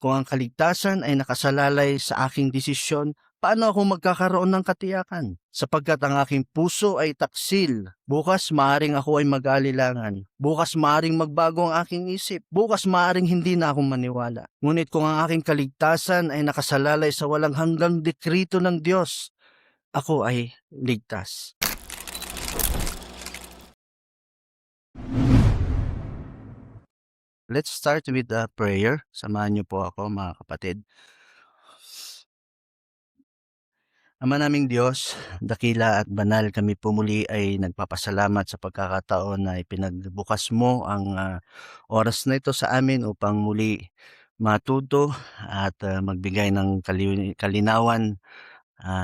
Kung ang kaligtasan ay nakasalalay sa aking desisyon, paano ako magkakaroon ng katiyakan? Sapagkat ang aking puso ay taksil. Bukas maaring ako ay mag-alilangan. Bukas maaring magbago ang aking isip. Bukas maaring hindi na ako maniwala. Ngunit kung ang aking kaligtasan ay nakasalalay sa walang hanggang dekrito ng Diyos, ako ay ligtas. Let's start with a prayer. Samahan niyo po ako, mga kapatid. Ama naming Diyos, dakila at banal, kami po muli ay nagpapasalamat sa pagkakataon na ipinagbukas mo ang oras na ito sa amin upang muli matuto at magbigay ng kalinawan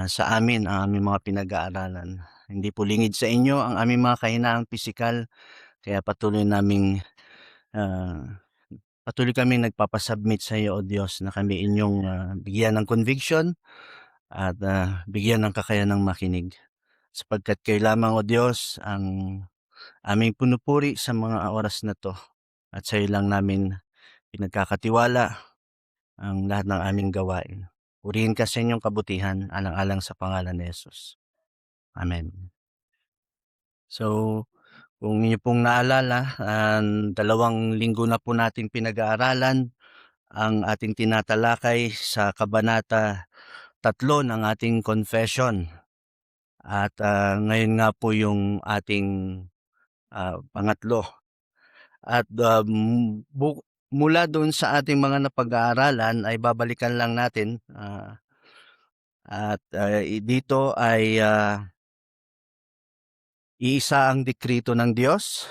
sa amin ang aming mga pinag-aaralan. Hindi po lingid sa inyo ang aming mga kahinaang pisikal, kaya patuloy kaming nagpapasubmit sa iyo, O Diyos, na kami inyong bigyan ng conviction at bigyan ng kakayanang makinig. Sapagkat kayo lamang, O Diyos, ang aming punupuri sa mga oras na to. At sa iyo lang namin pinagkakatiwala ang lahat ng aming gawain. Purihin ka sa inyong kabutihan, alang-alang sa pangalan ni Jesus. Amen. So, kung inyo pong naalala, 2 linggo na po natin pinag-aaralan ang ating tinatalakay sa Kabanata 3 ng ating confession. At ngayon nga po yung ating pangatlo. At mula doon sa ating mga napag-aaralan ay babalikan lang natin dito ay iisa ang dekrito ng Diyos.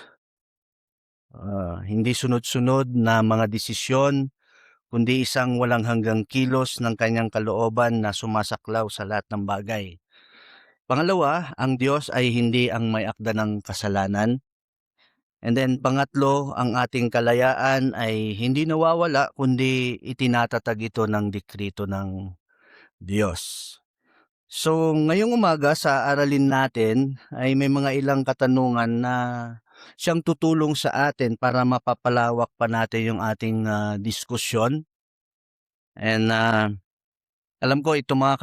Hindi sunod-sunod na mga desisyon, kundi isang walang hanggang kilos ng kanyang kalooban na sumasaklaw sa lahat ng bagay. Pangalawa, ang Diyos ay hindi ang may akda ng kasalanan. And then pangatlo, ang ating kalayaan ay hindi nawawala kundi itinatatag ito ng dekrito ng Diyos. So ngayong umaga sa aralin natin ay may mga ilang katanungan na siyang tutulong sa atin para mapapalawak pa natin yung ating diskusyon. And alam ko itong mga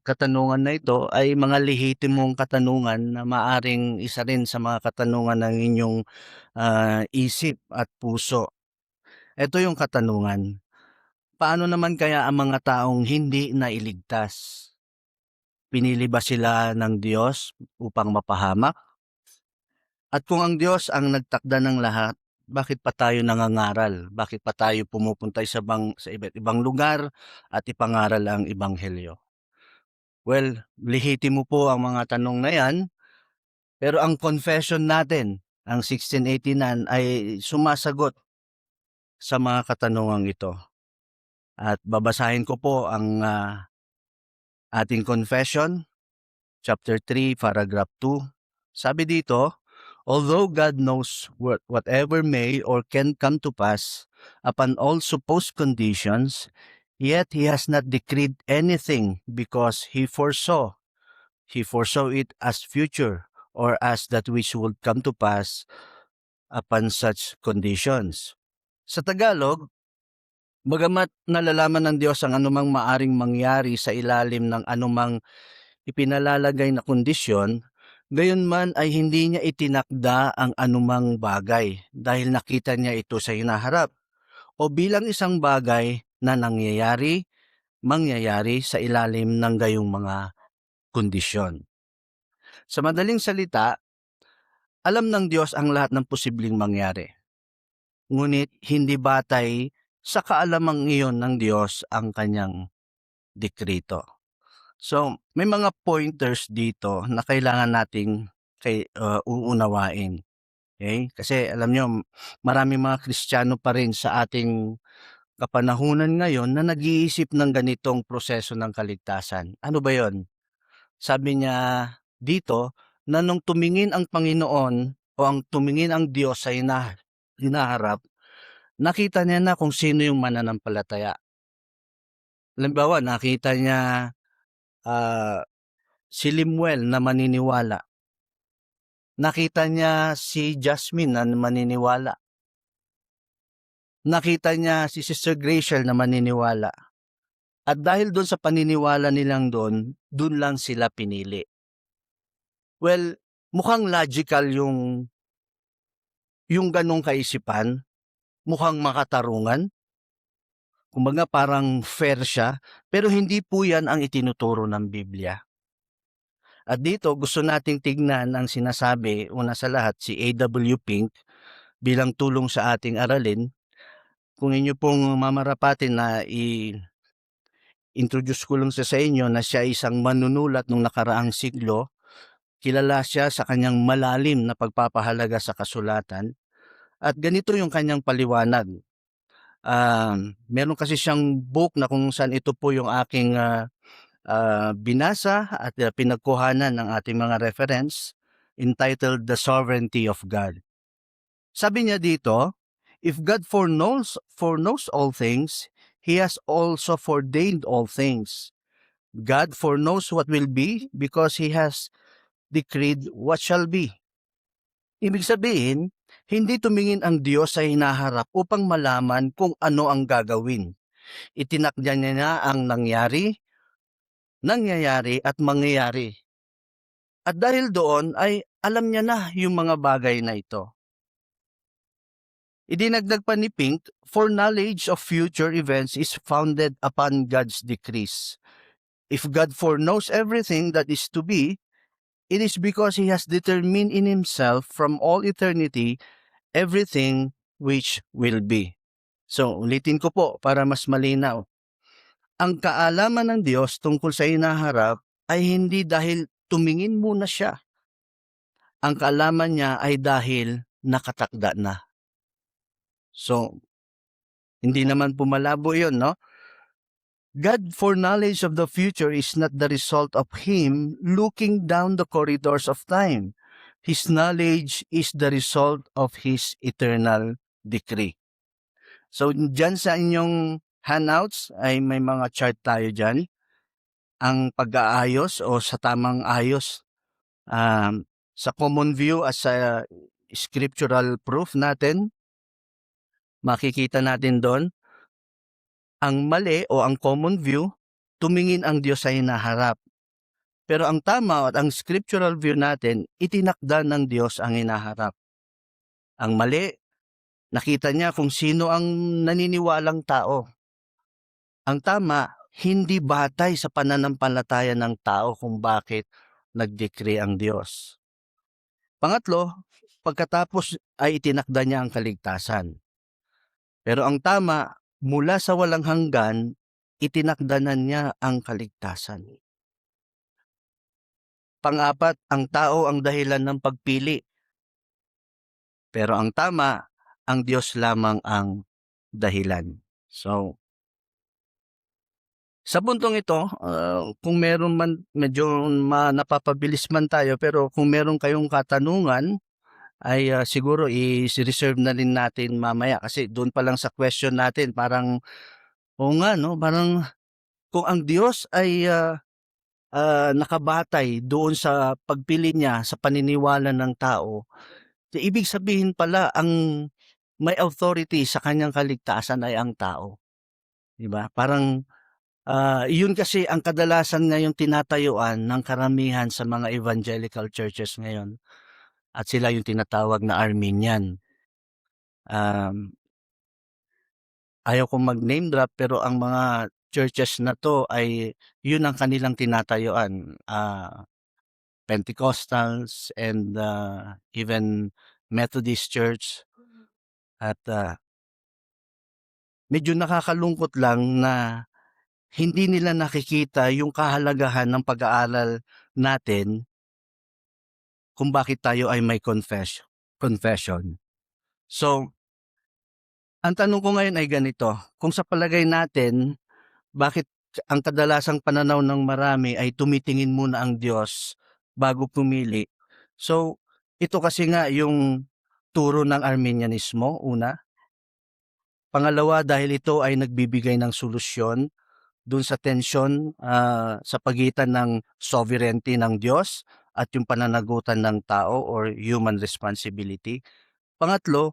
katanungan na ito ay mga lehitimong katanungan na maaring isa rin sa mga katanungan ng inyong isip at puso. Ito yung katanungan. Paano naman kaya ang mga taong hindi nailigtas? Pinili ba sila ng Diyos upang mapahamak? At kung ang Diyos ang nagtakda ng lahat, bakit pa tayo nangangaral? Bakit pa tayo pumupunta sa iba't ibang lugar at ipangaral ang Ebanghelyo? Well, lehitimo po ang mga tanong na yan, pero ang confession natin, ang 1689, ay sumasagot sa mga katanungang ito. At babasahin ko po ang ating confession, chapter 3, paragraph 2. Sabi dito, although God knows whatever may or can come to pass upon all supposed conditions, yet He has not decreed anything because He foresaw it as future or as that which would come to pass upon such conditions. Sa Tagalog, bagamat nalalaman ng Diyos ang anumang maaring mangyari sa ilalim ng anumang ipinalalagay na kondisyon, gayunman ay hindi niya itinakda ang anumang bagay dahil nakita niya ito sa hinaharap o bilang isang bagay na mangyayari sa ilalim ng gayong mga kondisyon. Sa madaling salita, alam ng Diyos ang lahat ng posibleng mangyari. Ngunit hindi batay sa kaalamang iyon ng Diyos ang kanyang dekrito. So, may mga pointers dito na kailangan nating uunawain. Okay? Kasi alam nyo, maraming mga Kristiyano pa rin sa ating kapanahunan ngayon na nag-iisip ng ganitong proseso ng kaligtasan. Ano ba yon? Sabi niya dito na nung tumingin ang Panginoon o tumingin ang Diyos sa hinaharap, nakita niya na kung sino yung mananampalataya. Halimbawa, nakita niya si Limuel na maniniwala. Nakita niya si Jasmine na maniniwala. nakita niya si Sister Graciel na maniniwala. At dahil doon sa paniniwala nilang doon lang sila pinili. Well, mukhang logical yung ganong kaisipan, mukhang makatarungan, kumbaga parang fair siya, pero hindi po yan ang itinuturo ng Biblia. At dito gusto nating tignan ang sinasabi, una sa lahat, si A.W. Pink bilang tulong sa ating aralin. Kung inyo pong mamarapatin na introduce ko lang sa inyo na siya isang manunulat nung nakaraang siglo, kilala siya sa kanyang malalim na pagpapahalaga sa kasulatan. At ganito yung kanyang paliwanag. Meron kasi siyang book na kung saan ito po yung aking binasa at pinagkuhanan ng ating mga reference entitled The Sovereignty of God. Sabi niya dito, if God foreknows all things, He has also foreordained all things. God foreknows what will be because He has decreed what shall be. Ibig sabihin, hindi tumingin ang Diyos sa hinaharap upang malaman kung ano ang gagawin. Itinakda niya na ang nangyayari at mangyayari. At dahil doon ay alam niya na yung mga bagay na ito. Idinagdag pa ni Pink, for knowledge of future events is founded upon God's decrees. If God foreknows everything that is to be, it is because He has determined in Himself from all eternity everything which will be. So, ulitin ko po para mas malinaw. Ang kaalaman ng Diyos tungkol sa hinaharap ay hindi dahil tumingin muna siya. Ang kaalaman niya ay dahil nakatakda na. So, hindi naman po malabo yun, no? God foreknowledge of the future is not the result of Him looking down the corridors of time. His knowledge is the result of His eternal decree. So, dyan sa inyong handouts ay may mga chart tayo dyan. Ang pag-aayos o sa tamang ayos sa common view as sa scriptural proof natin, makikita natin doon, ang mali o ang common view, tumingin ang Diyos sa hinaharap. Pero ang tama at ang scriptural view natin, itinakda ng Diyos ang hinaharap. Ang mali, nakita niya kung sino ang naniniwalang tao. Ang tama, hindi batay sa pananampalataya ng tao kung bakit nag-decree ang Diyos. Pangatlo, pagkatapos ay itinakda niya ang kaligtasan. Pero ang tama, mula sa walang hanggan, itinakda na niya ang kaligtasan. Pang-apat, ang tao ang dahilan ng pagpili. Pero ang tama, ang Diyos lamang ang dahilan. So, sa puntong ito, kung meron man, medyo napapabilis man tayo, pero kung meron kayong katanungan, ay siguro i-reserve na rin natin mamaya. Kasi doon pa lang sa question natin, parang, oo nga, no? Parang kung ang Diyos ay nakabatay doon sa pagpili niya sa paniniwala ng tao, ibig sabihin pala ang may authority sa kanyang kaligtasan ay ang tao. Diba? Parang yun kasi ang kadalasan ngayong tinatayuan ng karamihan sa mga evangelical churches ngayon. At sila yung tinatawag na Arminian. Ayaw kong mag-name drop pero ang mga churches na to ay yun ang kanilang tinatayuan. Pentecostals and even Methodist Church. At medyo nakakalungkot lang na hindi nila nakikita yung kahalagahan ng pag-aaral natin kung bakit tayo ay may confession. So, ang tanong ko ngayon ay ganito, kung sa palagay natin, bakit ang kadalasang pananaw ng marami ay tumitingin muna ang Diyos bago pumili? So, ito kasi nga yung turo ng Arminianismo, una. Pangalawa, dahil ito ay nagbibigay ng solusyon dun sa tensyon sa pagitan ng sovereignty ng Diyos at yung pananagutan ng tao or human responsibility. Pangatlo,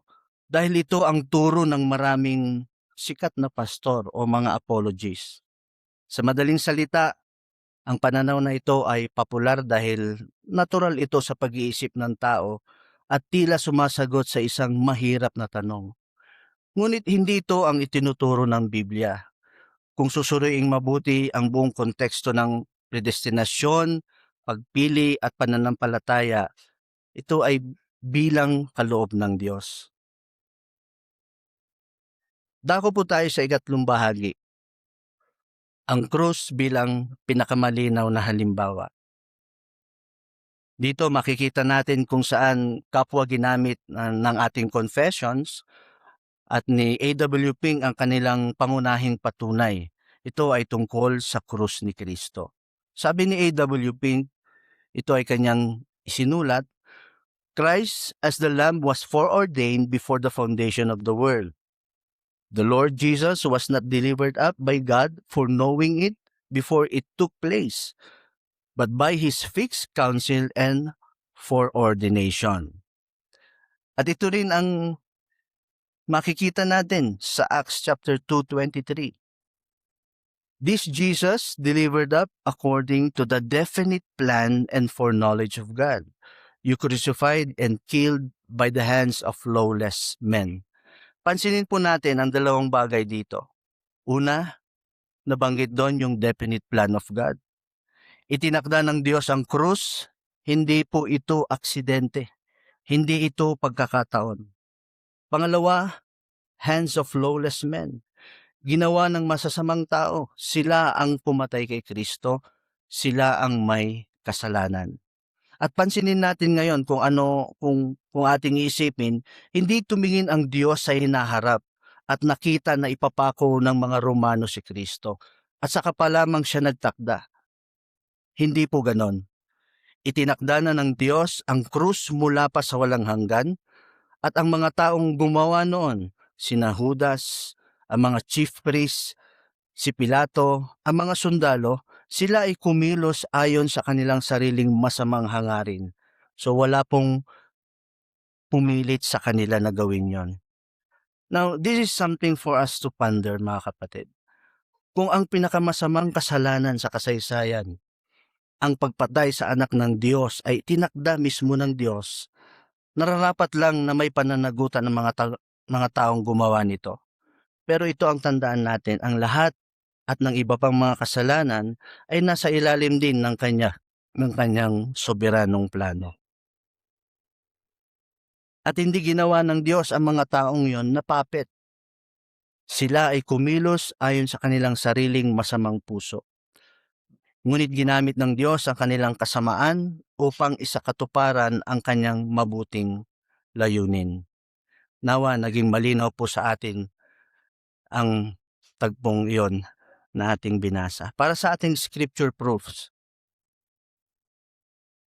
Dahil ito ang turo ng maraming sikat na pastor o mga apologists. Sa madaling salita, ang pananaw na ito ay popular dahil natural ito sa pag-iisip ng tao at tila sumasagot sa isang mahirap na tanong. Ngunit hindi ito ang itinuturo ng Biblia. Kung susuriing mabuti ang buong konteksto ng predestinasyon, pagpili at pananampalataya, ito ay bilang kaloob ng Diyos. Dako po tayo sa ikatlong bahagi, ang krus bilang pinakamalinaw na halimbawa. Dito makikita natin kung saan kapwa ginamit ng ating confessions at ni A.W. Pink ang kanilang pangunahing patunay. Ito ay tungkol sa krus ni Kristo. Sabi ni A.W. Pink, ito ay kanyang isinulat, Christ as the Lamb was foreordained before the foundation of the world. The Lord Jesus was not delivered up by God for knowing it before it took place, but by His fixed counsel and foreordination. At ito rin ang makikita natin sa Acts chapter 2:23. This Jesus delivered up according to the definite plan and foreknowledge of God. You crucified and killed by the hands of lawless men. Pansinin po natin ang dalawang bagay dito. Una, nabanggit doon yung definite plan of God. Itinakda ng Diyos ang krus, hindi po ito aksidente. Hindi ito pagkakataon. Pangalawa, hands of lawless men. Ginawa ng masasamang tao. Sila ang pumatay kay Kristo. Sila ang may kasalanan. At pansinin natin ngayon kung ating iisipin, hindi tumingin ang Diyos sa hinaharap at nakita na ipapako ng mga Romano si Kristo. At saka pa lamang siya nagtakda. Hindi po ganon. Itinakda na ng Diyos ang krus mula pa sa walang hanggan at ang mga taong gumawa noon, sina Judas, ang mga chief priests, si Pilato, ang mga sundalo, sila ay kumilos ayon sa kanilang sariling masamang hangarin. So wala pong pumilit sa kanila na gawin yon. Now, this is something for us to ponder, mga kapatid. Kung ang pinakamasamang kasalanan sa kasaysayan, ang pagpatay sa anak ng Diyos ay tinakda mismo ng Diyos, nararapat lang na may pananagutan ng mga taong gumawa nito. Pero ito ang tandaan natin, ang lahat at ng iba pang mga kasalanan ay nasa ilalim din ng kanyang soberanong plano. At hindi ginawa ng Diyos ang mga taong yon na puppet. Sila ay kumilos ayon sa kanilang sariling masamang puso. Ngunit ginamit ng Diyos ang kanilang kasamaan upang isakatuparan ang kanyang mabuting layunin. Nawa naging malinaw po sa atin ang tagpong iyon na ating binasa. Para sa ating scripture proofs,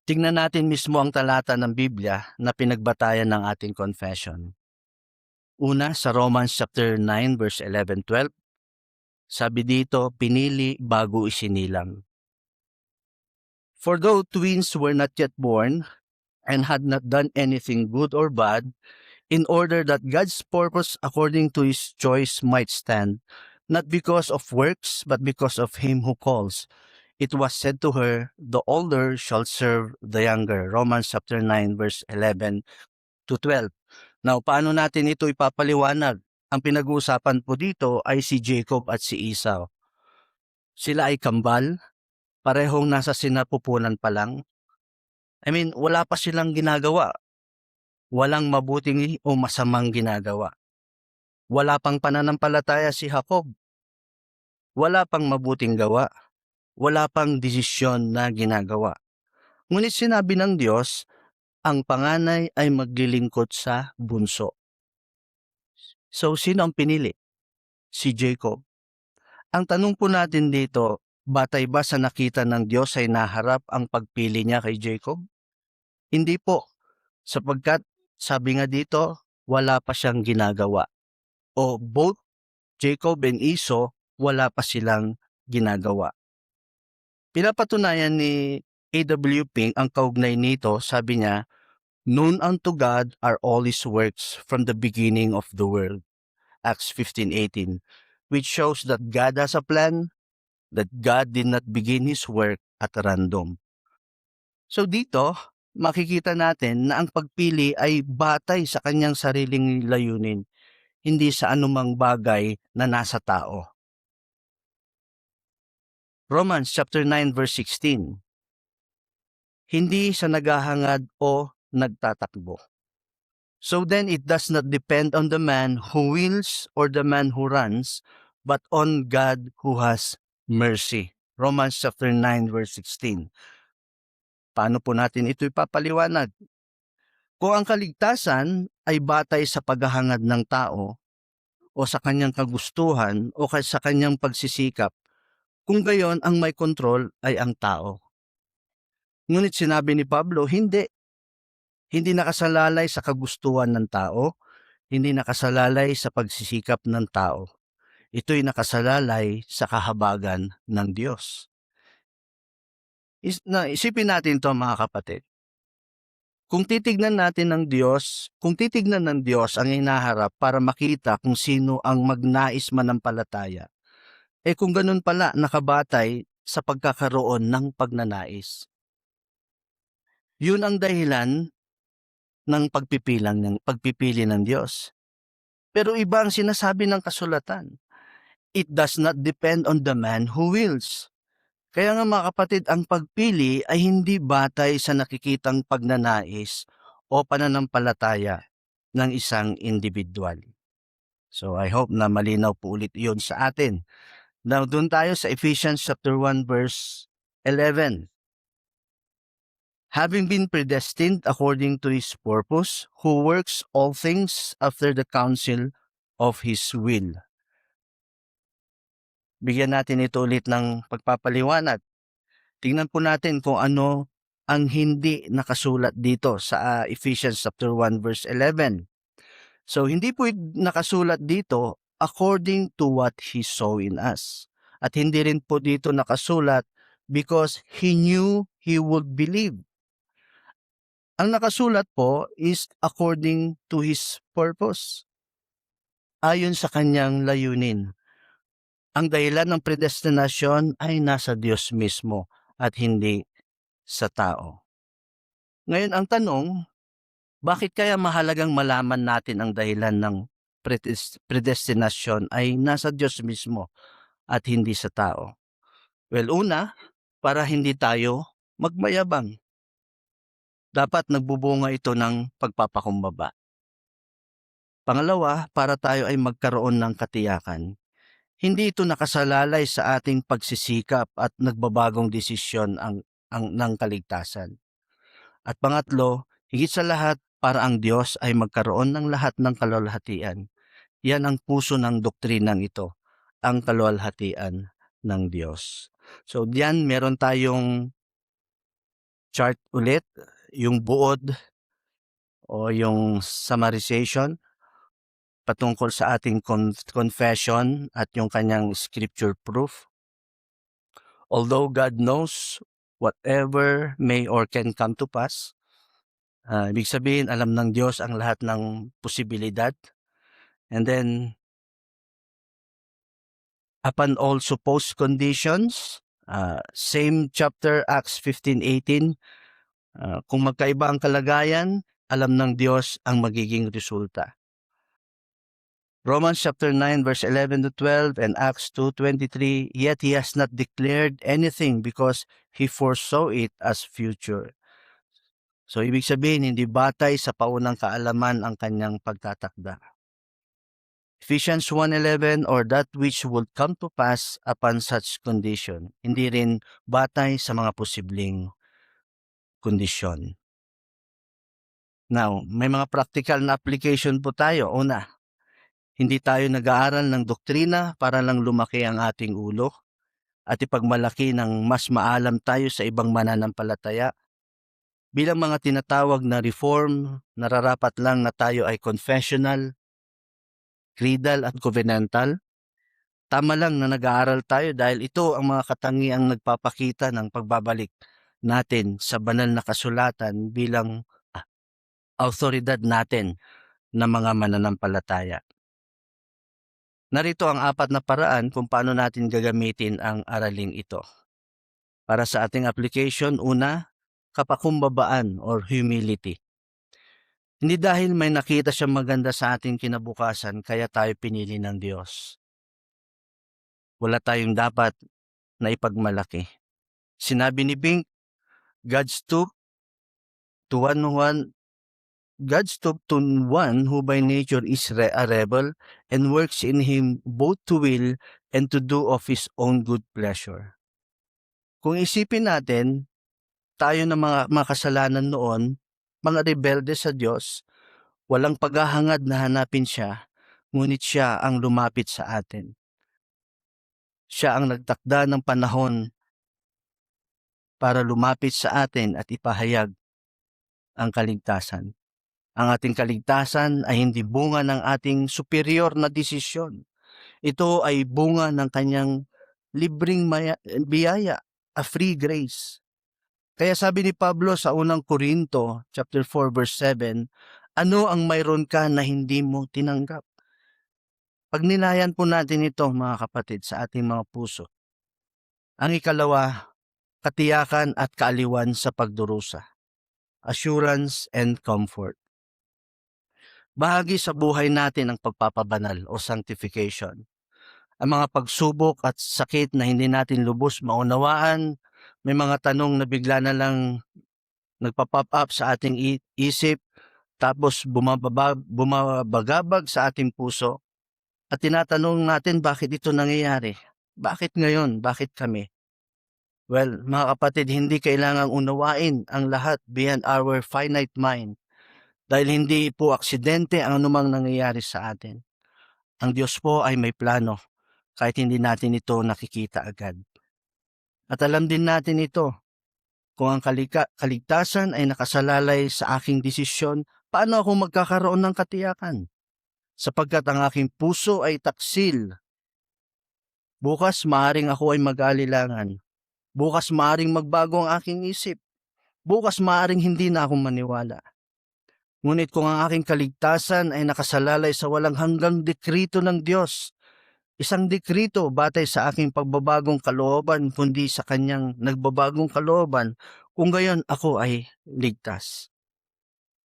tingnan natin mismo ang talata ng Biblia na pinagbatayan ng ating confession. Una, sa Romans chapter 9 verse 11-12, sabi dito, pinili bago isinilang. For though twins were not yet born and had not done anything good or bad, in order that God's purpose according to His choice might stand, not because of works, but because of Him who calls. It was said to her, the older shall serve the younger. Romans chapter 9 verse 11-12. Now, paano natin ito ipapaliwanag? Ang pinag-uusapan po dito ay si Jacob at si Esau. Sila ay kambal, parehong nasa sinapupunan pa lang. Wala pa silang ginagawa. Walang mabuting o masamang ginagawa. Wala pang pananampalataya si Jacob. Wala pang mabuting gawa. Wala pang desisyon na ginagawa. Ngunit sinabi ng Diyos, ang panganay ay maglilingkod sa bunso. So, sino ang pinili? Si Jacob. Ang tanong po natin dito, batay ba sa nakita ng Diyos ay naharap ang pagpili niya kay Jacob? Hindi po, sapagkat sabi nga dito, wala pa siyang ginagawa. O both Jacob and Esau, wala pa silang ginagawa. Pinapatunayan ni A.W. Pink ang kaugnay nito, sabi niya, Known unto God are all His works from the beginning of the world. Acts 15:18, which shows that God has a plan, that God did not begin His work at random. So dito, makikita natin na ang pagpili ay batay sa kanyang sariling layunin, hindi sa anumang bagay na nasa tao. Romans chapter 9 verse 16. Hindi sa naghahangad o nagtatakbo. So then it does not depend on the man who wills or the man who runs, but on God who has mercy. Romans chapter 9 verse 16. Paano po natin ito ipapaliwanag? Kung ang kaligtasan ay batay sa paghahangad ng tao o sa kanyang kagustuhan o sa kanyang pagsisikap, kung gayon ang may kontrol ay ang tao. Ngunit sinabi ni Pablo, hindi. Hindi nakasalalay sa kagustuhan ng tao, hindi nakasalalay sa pagsisikap ng tao. Ito'y nakasalalay sa kahabagan ng Diyos. Isipin natin ito mga kapatid. Kung titignan ng Diyos ang hinaharap para makita kung sino ang magnais manampalataya, kung ganun pala nakabatay sa pagkakaroon ng pagnanais. Yun ang dahilan ng pagpipili ng Diyos. Pero iba ang sinasabi ng kasulatan. It does not depend on the man who wills. Kaya nga mga kapatid, ang pagpili ay hindi batay sa nakikitang pagnanais o pananampalataya ng isang individual. So I hope na malinaw po ulit yun sa atin. Now doon tayo sa Ephesians chapter 1 verse 11. Having been predestined according to His purpose, who works all things after the counsel of His will. Bigyan natin ito ulit ng pagpapaliwanag. Tingnan po natin kung ano ang hindi nakasulat dito sa Ephesians chapter 1 verse 11. So hindi po nakasulat dito according to what He saw in us. At hindi rin po dito nakasulat because He knew He would believe. Ang nakasulat po is according to His purpose. Ayon sa kanyang layunin. Ang dahilan ng predestinasyon ay nasa Diyos mismo at hindi sa tao. Ngayon ang tanong, bakit kaya mahalagang malaman natin ang dahilan ng predestinasyon ay nasa Diyos mismo at hindi sa tao? Well, una, para hindi tayo magmayabang. Dapat nagbubunga ito ng pagpapakumbaba. Pangalawa, para tayo ay magkaroon ng katiyakan. Hindi ito nakasalalay sa ating pagsisikap at nagbabagong desisyon ng kaligtasan. At pangatlo, higit sa lahat, para ang Diyos ay magkaroon ng lahat ng kaluwalhatian. Yan ang puso ng doktrinang ito, ang kaluwalhatian ng Diyos. So diyan meron tayong chart ulit, yung buod o yung summarization patungkol sa ating confession at yung kanyang scripture proof. Although God knows whatever may or can come to pass, ibig sabihin alam ng Diyos ang lahat ng posibilidad. And then, upon all supposed conditions, same chapter, Acts 15:18, kung magkaiba ang kalagayan, alam ng Diyos ang magiging resulta. Romans chapter 9 verse 11 to 12 and Acts 2:23, yet He has not declared anything because He foresaw it as future. So ibig sabihin, hindi batay sa paunang kaalaman ang kanyang pagtatakda. Ephesians 1:11, or that which would come to pass upon such condition. Hindi rin batay sa mga posibleng kondisyon. Now, may mga practical na application po tayo. Una, hindi tayo nag-aaral ng doktrina para lang lumaki ang ating ulo at ipagmalaki ng mas maalam tayo sa ibang mananampalataya. Bilang mga tinatawag na reform, nararapat lang na tayo ay confessional, creedal at covenantal. Tama lang na nag-aaral tayo dahil ito ang mga katangiang nagpapakita ng pagbabalik natin sa banal na kasulatan bilang awtoridad natin na mga mananampalataya. Narito ang 4 na paraan kung paano natin gagamitin ang araling ito. Para sa ating application, una, kapakumbabaan or humility. Hindi dahil may nakita siyang maganda sa ating kinabukasan kaya tayo pinili ng Diyos. Wala tayong dapat na ipagmalaki. Sinabi ni Bink, God stooped to one who by nature is a rebel and works in him both to will and to do of his own good pleasure. Kung isipin natin, tayo na mga makasalanan noon, mga rebelde sa Diyos, walang paghahangad na hanapin siya, ngunit siya ang lumapit sa atin. Siya ang nagtakda ng panahon para lumapit sa atin at ipahayag ang kaligtasan. Ang ating kaligtasan ay hindi bunga ng ating superior na desisyon. Ito ay bunga ng kanyang libreng biyaya, a free grace. Kaya sabi ni Pablo sa unang Korinto, chapter 4, verse 7, ano ang mayroon ka na hindi mo tinanggap? Pagninayan po natin ito, mga kapatid, sa ating mga puso. Ang ikalawa, katiyakan at kaaliwan sa pagdurusa. Assurance and comfort. Bahagi sa buhay natin ang pagpapabanal o sanctification. Ang mga pagsubok at sakit na hindi natin lubos maunawaan, may mga tanong na bigla na lang nagpa-pop up sa ating isip, tapos bumabagabag sa ating puso, at tinatanong natin bakit ito nangyayari? Bakit ngayon? Bakit kami? Well, mga kapatid, hindi kailangang unawain ang lahat beyond our finite mind dahil hindi po aksidente ang anumang nangyayari sa atin. Ang Diyos po ay may plano kahit hindi natin ito nakikita agad. At alam din natin ito, kung ang kaligtasan ay nakasalalay sa aking desisyon, paano ako magkakaroon ng katiyakan? Sapagkat ang aking puso ay taksil. Bukas maaring ako ay mag-alilangan. Bukas maaring magbago ang aking isip. Bukas maaring hindi na ako maniwala. Ngunit kung ang aking kaligtasan ay nakasalalay sa walang hanggang dekrito ng Diyos, isang dekrito batay sa aking pagbabagong kalooban kundi sa kanyang nagbabagong kalooban, kung gayon ako ay ligtas.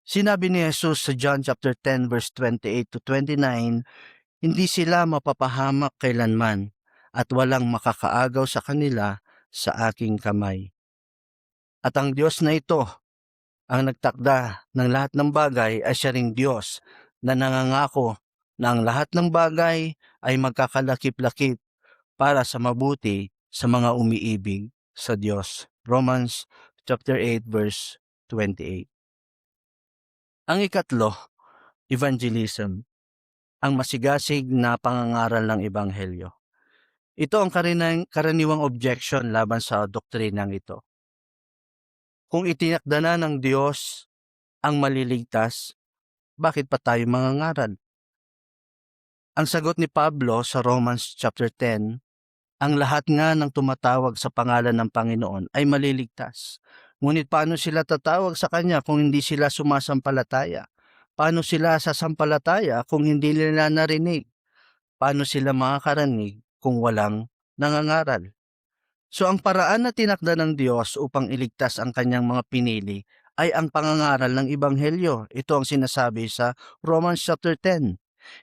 Sinabi ni Jesus sa John chapter 10 verse 28 to 29, hindi sila mapapahamak kailanman at walang makakaagaw sa kanila sa aking kamay. At ang Diyos na ito, ang nagtakda ng lahat ng bagay ay siya ring Diyos na nangangako na ang lahat ng bagay ay magkakalakip-lakip para sa mabuti sa mga umiibig sa Diyos. Romans chapter 8 verse 28. Ang ikatlo, evangelism, ang masigasig na pangangaral ng ebanghelyo. Ito ang karaniwang objection laban sa doktrinang ito. Kung itinakda na ng Diyos ang maliligtas, bakit pa tayo mangangaral? Ang sagot ni Pablo sa Romans chapter 10, ang lahat nga ng tumatawag sa pangalan ng Panginoon ay maliligtas. Ngunit paano sila tatawag sa Kanya kung hindi sila sumasampalataya? Paano sila sasampalataya kung hindi nila narinig? Paano sila makakarinig kung walang nangangaral? So ang paraan na tinakda ng Diyos upang iligtas ang Kanyang mga pinili ay ang pangangaral ng Ebanghelyo. Ito ang sinasabi sa Romans chapter 10.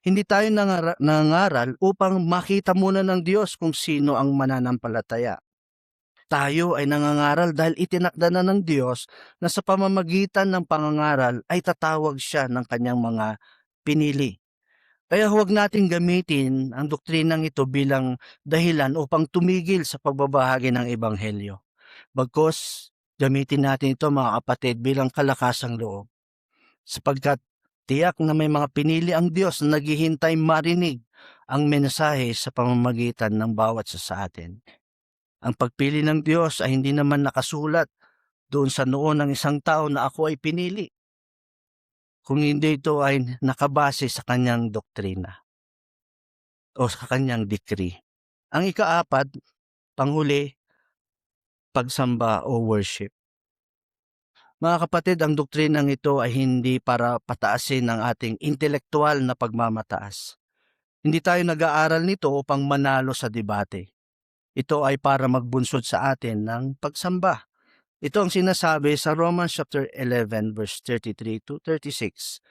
Hindi tayo nangangaral upang makita muna ng Diyos kung sino ang mananampalataya. Tayo ay nangangaral dahil itinakda na ng Diyos na sa pamamagitan ng pangangaral ay tatawag siya ng kanyang mga pinili. Kaya huwag nating gamitin ang doktrinang ito bilang dahilan upang tumigil sa pagbabahagi ng Ebanghelyo. Bagkus, gamitin natin ito, mga kapatid, bilang kalakasang loob. Sapagkat tiyak na may mga pinili ang Diyos na naghihintay marinig ang mensahe sa pamamagitan ng bawat sa atin. Ang pagpili ng Diyos ay hindi naman nakasulat doon sa noo ng isang tao na ako ay pinili, kung hindi ito ay nakabase sa kanyang doktrina o sa kanyang decree. Ang ikaapat, panghuli, pagsamba o worship. Mga kapatid, ang doktrinang ito ay hindi para pataasin ang ating intelektual na pagmamataas. Hindi tayo nag-aaral nito upang manalo sa debate. Ito ay para magbunsod sa atin ng pagsamba. Ito ang sinasabi sa Romans chapter 11 verse 33 to 36.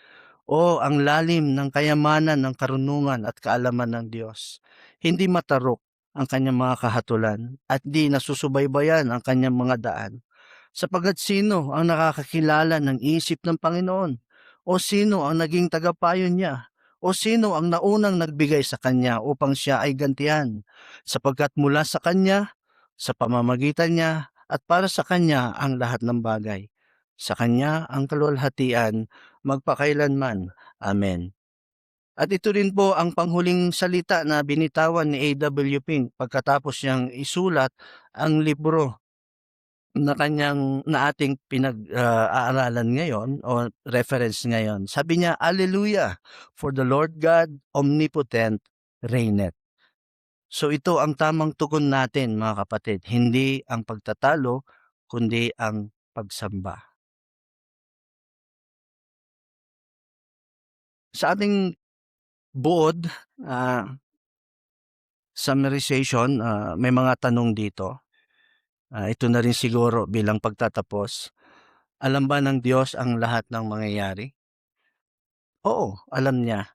O ang lalim ng kayamanan ng karunungan at kaalaman ng Diyos. Hindi matarok ang kanyang mga kahatulan at di nasusubaybayan ang kanyang mga daan. Sapagkat sino ang nakakakilala ng isip ng Panginoon? O sino ang naging tagapayo niya? O sino ang naunang nagbigay sa kanya upang siya ay gantihan? Sapagkat mula sa kanya, sa pamamagitan niya, at para sa kanya ang lahat ng bagay. Sa kanya ang kaluwalhatian magpakailanman. Amen. At ito rin po ang panghuling salita na binitawan ni A.W. Pink pagkatapos niyang isulat ang libro na ating aaralan ngayon o reference ngayon. Sabi niya, Alleluia, for the Lord God omnipotent reigneth. So ito ang tamang tugon natin mga kapatid, hindi ang pagtatalo, kundi ang pagsamba. Sa ating buod, summarization, may mga tanong dito. Ito na rin siguro bilang pagtatapos. Alam ba ng Diyos ang lahat ng mangyayari? Oo, alam niya.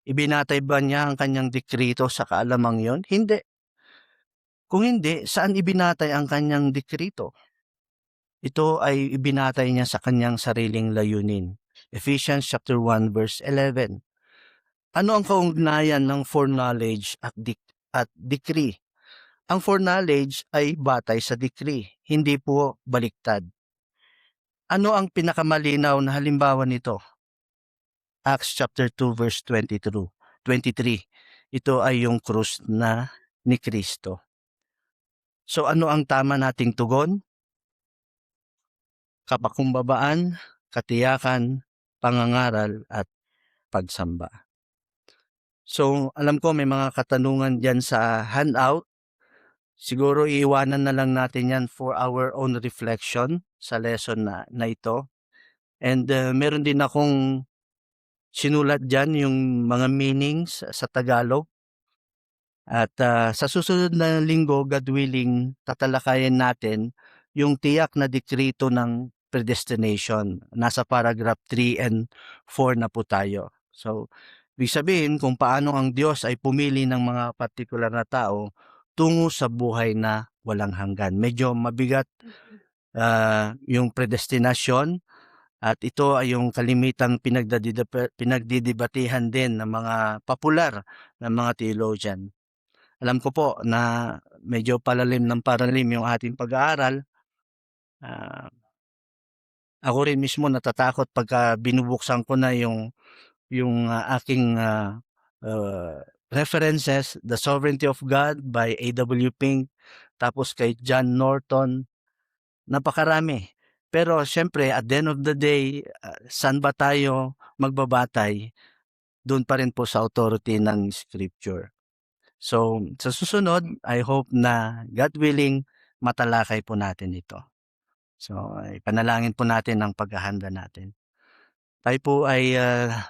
Ibinatay ba niya ang kanyang dekreto sa kaalamang yon? Hindi. Kung hindi, saan ibinatay ang kanyang dekreto? Ito ay ibinatay niya sa kanyang sariling layunin. Ephesians chapter 1 verse 11. Ano ang kaugnayan ng foreknowledge at decree? Ang foreknowledge ay batay sa decree, hindi po baliktad. Ano ang pinakamalinaw na halimbawa nito? Acts chapter 2 verse 23. Ito ay yung krus na ni Kristo. So ano ang tama nating tugon? Kapakumbabaan, katiyakan, pangangaral at pagsamba. So alam ko may mga katanungan diyan sa handout. Siguro iiwanan na lang natin yan for our own reflection sa lesson na ito. And meron din akong sinulat dyan yung mga meanings sa Tagalog. At sa susunod na linggo, God willing, tatalakayin natin yung tiyak na dekreto ng predestination. Nasa paragraph 3 and 4 na po tayo. So, ibig sabihin kung paano ang Diyos ay pumili ng mga partikular na tao tungo sa buhay na walang hanggan. Medyo mabigat yung predestinasyon at ito ay yung kalimitang pinagdidebatehan din ng mga popular na mga theologian. Alam ko po na medyo palalim ng paralim yung ating pag-aaral. Ako rin mismo natatakot pagka binubuksan ko na yung aking references, The Sovereignty of God by A.W. Pink, tapos kay John Norton, napakarami. Pero syempre, at the end of the day, saan ba tayo magbabatay? Doon pa rin po sa authority ng Scripture. So, sa susunod, I hope na God willing, matalakay po natin ito. So, ipanalangin po natin ang paghahanda natin. Tayo po ay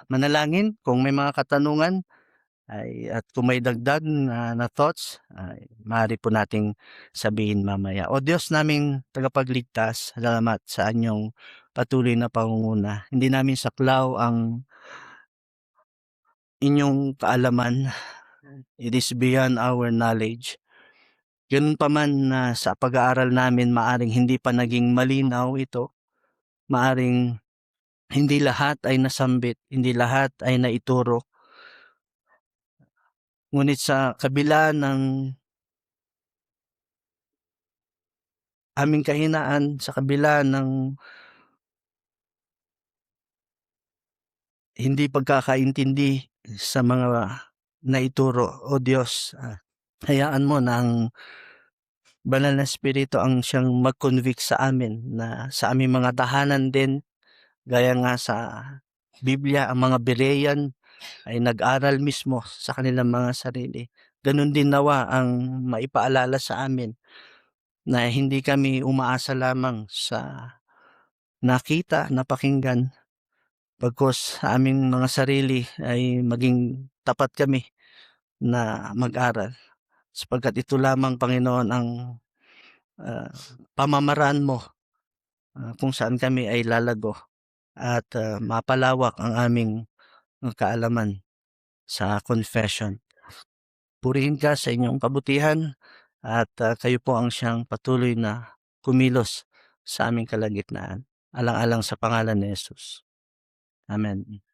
manalangin kung may mga katanungan at kung may dagdag na thoughts, maaari po nating sabihin mamaya. O Diyos naming tagapagligtas, salamat sa anyong patuloy na pangunguna. Hindi namin saklaw ang inyong kaalaman. It is beyond our knowledge. Ganun pa man na sa pag-aaral namin maaring hindi pa naging malinaw ito. Maaring hindi lahat ay nasambit, hindi lahat ay naituro. Ngunit sa kabila ng aming kahinaan, sa kabila ng hindi pagkakaintindi sa mga naituro, O Diyos, hayaan mo na ang Banal na Espiritu ang siyang mag-convict sa amin na sa aming mga tahanan din, gaya nga sa Biblia, ang mga Berean ay nag-aral mismo sa kanilang mga sarili. Ganun din nawa ang maipaalala sa amin na hindi kami umaasa lamang sa nakita, napakinggan, bagkus sa aming mga sarili ay maging tapat kami na mag-aral sapagkat ito lamang, Panginoon, ang pamamaraan mo kung saan kami ay lalago at mapalawak ang aming kaalaman sa confession. Purihin ka sa inyong kabutihan at kayo po ang siyang patuloy na kumilos sa aming kalagitnaan. Alang-alang sa pangalan ni Jesus. Amen.